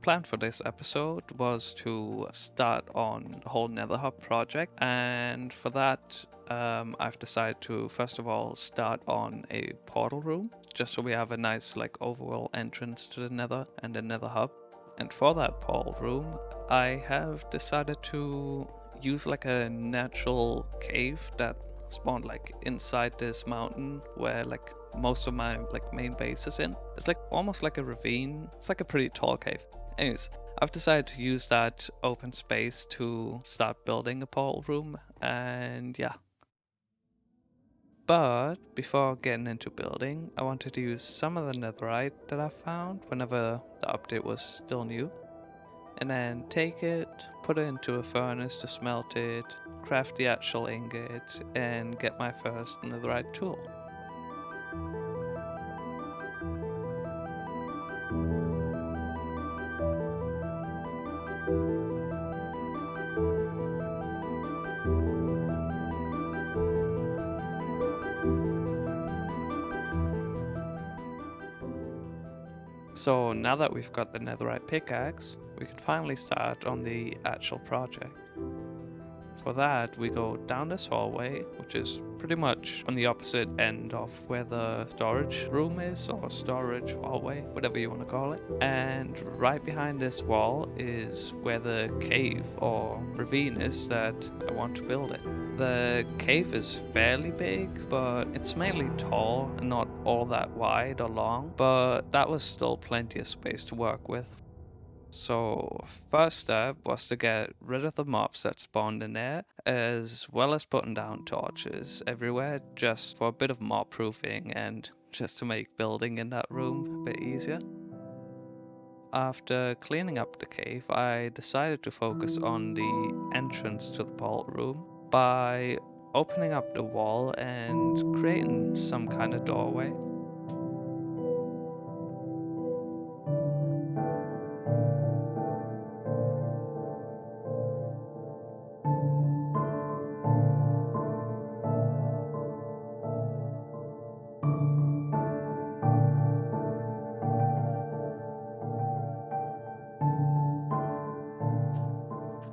plan for this episode was to start on the whole Nether Hub project, and for that I've decided to first of all start on a portal room, just so we have a nice like overall entrance to the Nether and the Nether Hub. And for that portal room, I have decided to use like a natural cave that spawned like inside this mountain where like most of my like main base is in. It's like almost like a ravine. It's like a pretty tall cave. Anyways, I've decided to use that open space to start building a portal room, and yeah. But before getting into building, I wanted to use some of the netherite that I found whenever the update was still new, and then take it, put it into a furnace to smelt it, craft the actual ingot, and get my first netherite tool. So now that we've got the Netherite Pickaxe, we can finally start on the actual project. For that, we go down this hallway, which is pretty much on the opposite end of where the storage room is, or storage hallway, whatever you want to call it. And right behind this wall is where the cave or ravine is that I want to build it. The cave is fairly big, but it's mainly tall and not all that wide or long, but that was still plenty of space to work with. So first step was to get rid of the mobs that spawned in there, as well as putting down torches everywhere just for a bit of mob proofing and just to make building in that room a bit easier. After cleaning up the cave, I decided to focus on the entrance to the vault room by opening up the wall and creating some kind of doorway.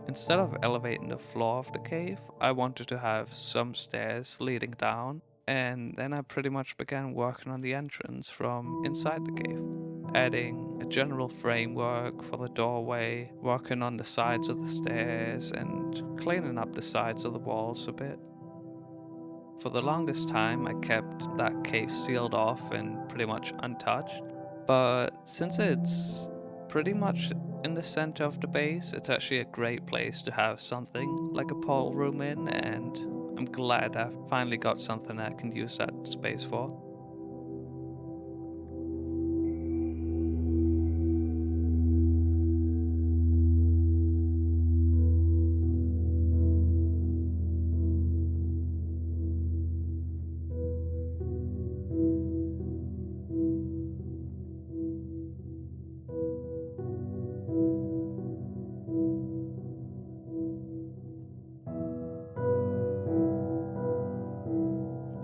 Instead of elevating the floor of the cave, I wanted to have some stairs leading down, and then I pretty much began working on the entrance from inside the cave, adding a general framework for the doorway, working on the sides of the stairs, and cleaning up the sides of the walls a bit. For the longest time, I kept that cave sealed off and pretty much untouched, but since it's pretty much in the center of the base, it's actually a great place to have something like a portal room in, and I'm glad I've finally got something I can use that space for.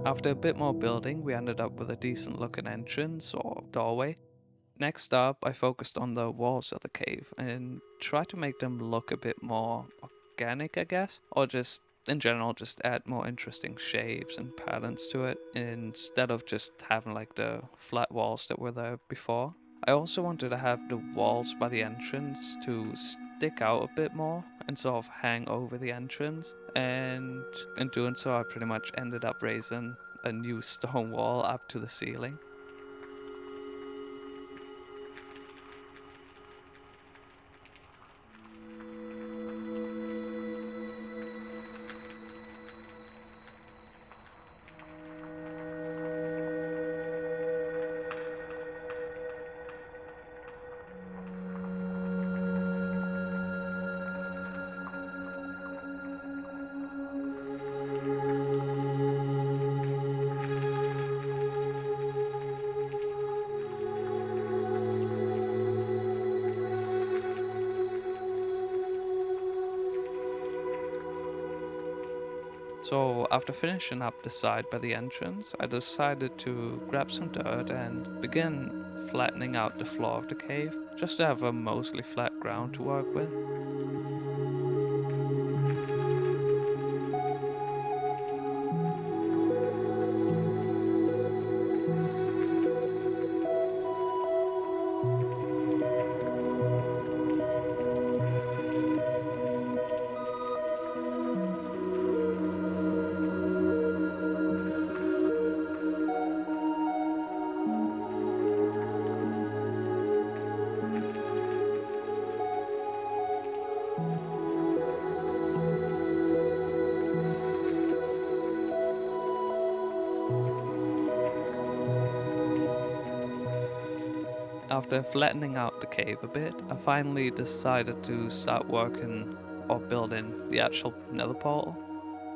After a bit more building, we ended up with a decent looking entrance or doorway. Next up, I focused on the walls of the cave and tried to make them look a bit more organic, I guess, or just in general, just add more interesting shapes and patterns to it instead of just having like the flat walls that were there before. I also wanted to have the walls by the entrance to stick out a bit more and sort of hang over the entrance, and in doing so I pretty much ended up raising a new stone wall up to the ceiling. So after finishing up the side by the entrance, I decided to grab some dirt and begin flattening out the floor of the cave, just to have a mostly flat ground to work with. After flattening out the cave a bit, I finally decided to start working or building the actual nether portal.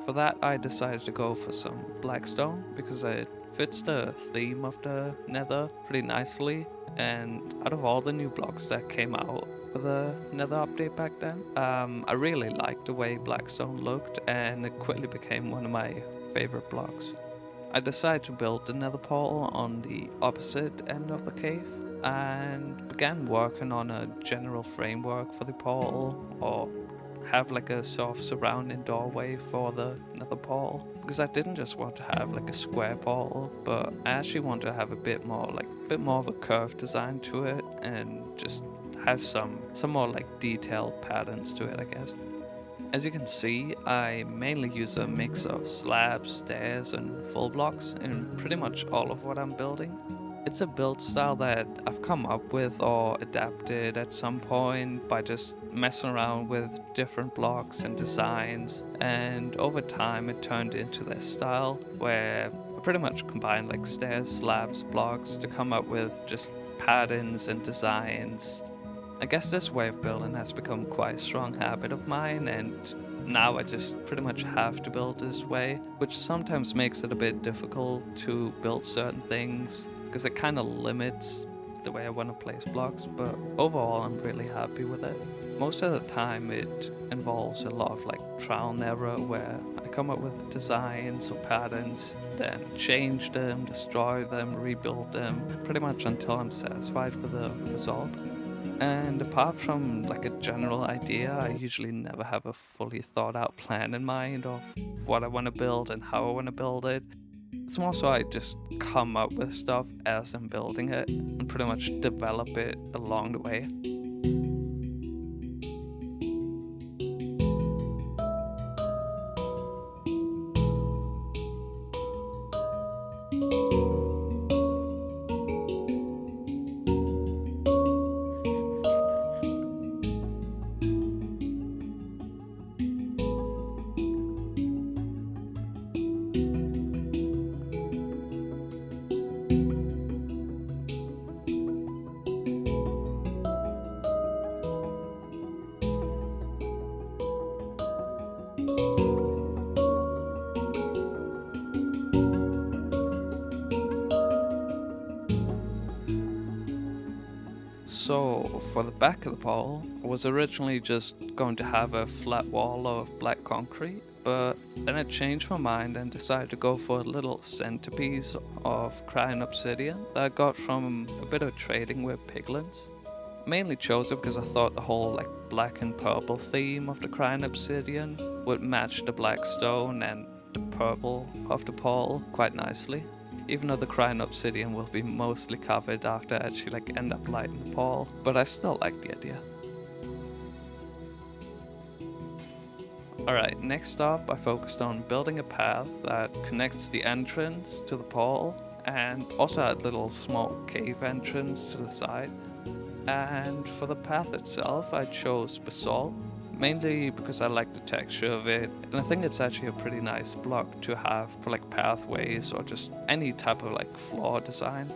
For that, I decided to go for some blackstone because it fits the theme of the nether pretty nicely. And out of all the new blocks that came out for the nether update back then, I really liked the way blackstone looked, and it quickly became one of my favorite blocks. I decided to build the nether portal on the opposite end of the cave and began working on a general framework for the portal, or have like a soft surrounding doorway for the nether portal, because I didn't just want to have like a square portal, but I actually want to have a bit more of a curved design to it, and just have some more like detailed patterns to it, I guess. As you can see, I mainly use a mix of slabs, stairs, and full blocks in pretty much all of what I'm building. It's a build style that I've come up with or adapted at some point by just messing around with different blocks and designs, and over time it turned into this style where I pretty much combined like stairs, slabs, blocks to come up with just patterns and designs. I guess this way of building has become quite a strong habit of mine, and now I just pretty much have to build this way, which sometimes makes it a bit difficult to build certain things because it kind of limits the way I want to place blocks, but overall I'm really happy with it. Most of the time it involves a lot of like trial and error where I come up with designs or patterns, then change them, destroy them, rebuild them, pretty much until I'm satisfied with the result. And apart from like a general idea, I usually never have a fully thought out plan in mind of what I want to build and how I want to build it. It's more so I just come up with stuff as I'm building it and pretty much develop it along the way. So, for the back of the portal, I was originally just going to have a flat wall of black concrete, but then I changed my mind and decided to go for a little centerpiece of crying obsidian that I got from a bit of trading with piglins. Mainly chose it because I thought the whole like black and purple theme of the crying obsidian would match the black stone and the purple of the portal quite nicely. Even though the crying obsidian will be mostly covered after I actually like end up lighting the portal, but I still like the idea. Alright, next up I focused on building a path that connects the entrance to the portal and also had little small cave entrance to the side. And for the path itself I chose basalt, mainly because I like the texture of it, and I think it's actually a pretty nice block to have for like pathways or just any type of like floor design.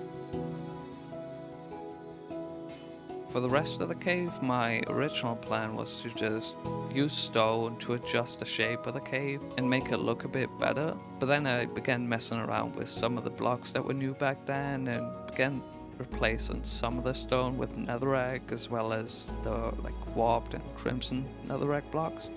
For the rest of the cave, my original plan was to just use stone to adjust the shape of the cave and make it look a bit better, but then I began messing around with some of the blocks that were new back then and began replacing some of the stone with netherrack as well as the like warped and crimson netherrack blocks,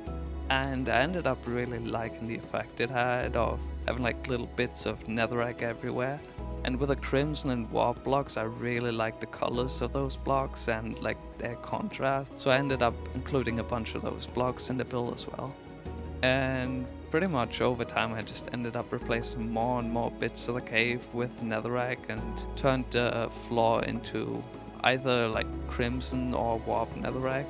and I ended up really liking the effect it had of having like little bits of netherrack everywhere. And with the crimson and warp blocks, I really like the colors of those blocks and like their contrast. So I ended up including a bunch of those blocks in the build as well. And pretty much over time I just ended up replacing more and more bits of the cave with netherrack and turned the floor into either like crimson or warp netherrack.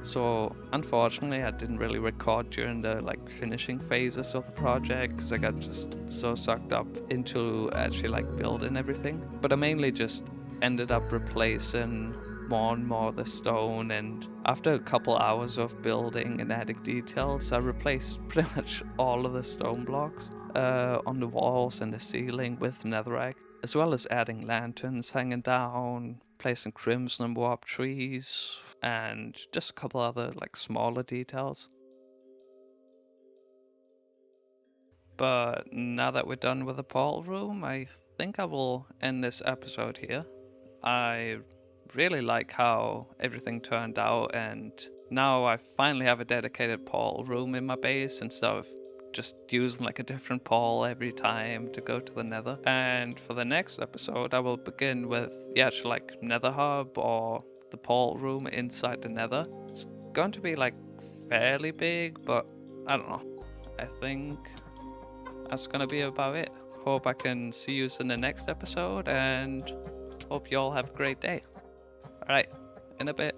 So unfortunately I didn't really record during the like finishing phases of the project because I got just so sucked up into actually like building everything. But I mainly just ended up replacing more and more of the stone, and after a couple hours of building and adding details, I replaced pretty much all of the stone blocks on the walls and the ceiling with netherrack, as well as adding lanterns hanging down, placing crimson and warp trees, and just a couple other like smaller details. But now that we're done with the portal room, I think I will end this episode here. I really like how everything turned out, and now I finally have a dedicated portal room in my base instead of just using like a different portal every time to go to the nether. And for the next episode, I will begin with the actual like nether hub or the portal room inside the nether. It's going to be like fairly big, but I don't know. I think that's gonna be about it. Hope I can see you in the next episode, and hope you all have a great day. Alright, in a bit.